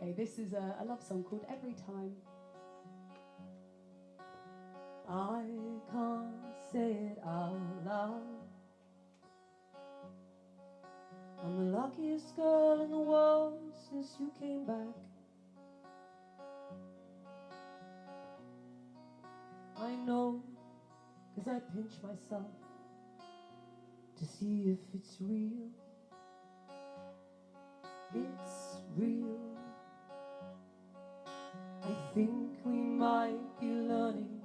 Okay, this is a love song called Every Time. I can't say it out loud. I'm the luckiest girl in the world since you came back. I know, 'cause I pinch myself to see if it's real. It's real. I think we might be learning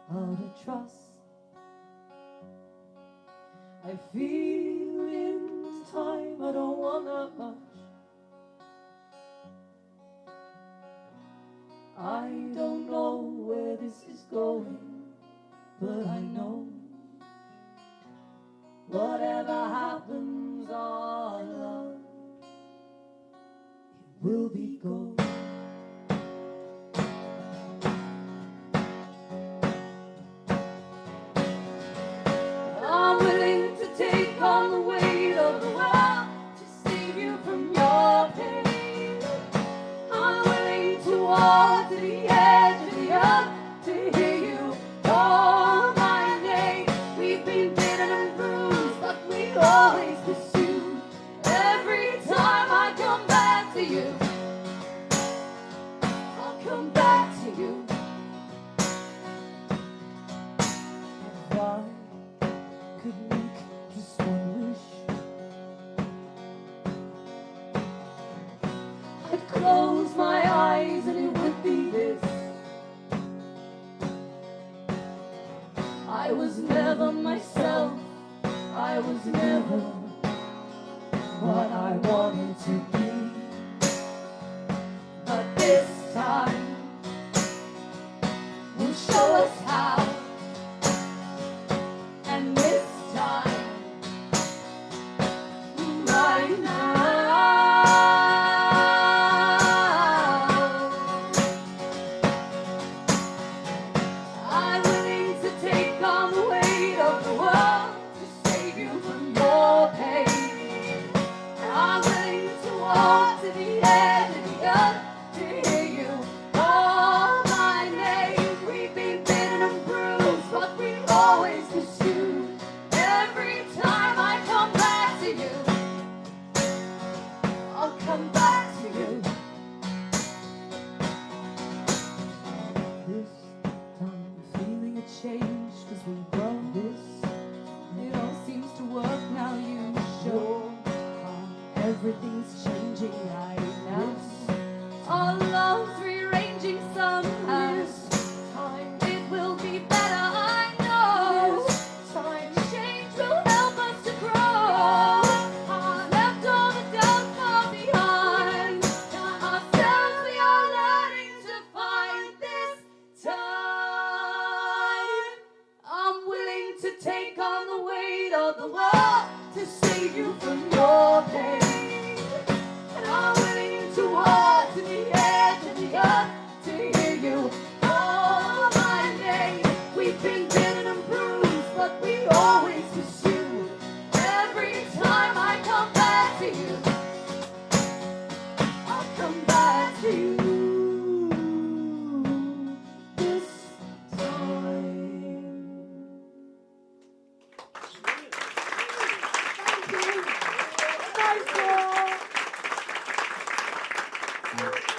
how to trust. I feel in time I don't want that much. I don't know where this is going, but I know whatever happens, our love, it will be gold. I'm willing to take on the weight of the world to save you from your pain. I'm willing to walk to the edge of the earth to hear you call my name. We've been bitten and bruised, but we always pursue. Every time I come back to you, I'll come back to you. If I could make just one wish, I'd close my eyes and it would be this. I was never myself, I was never what I wanted to be. But this time will show us how. And this time, right now, I'm willing to take on the weight of the world to save you from your pain. I'm willing to walk to the edge of the earth to hear you call my name. We've been bitten and bruised, but we always pursue. Every time I come back to you, I'll come back to you. This time feeling a change, 'cause we've grown. It all seems to work now. You show how everything's changing right now. Our love's rearranging somehow. Time it will be better, I know. Time change will help us to grow. Left all the doubt far behind. Ourselves we are learning to find this time. I'm willing to take on the weight of the world to save you from your pain. And I'm willing to walk to the edge of the earth to hear you call my name. We've been bitten and bruised, but we always pursue. Every time I come back to you, I'll come back to you. This time. Thank you. Nice one.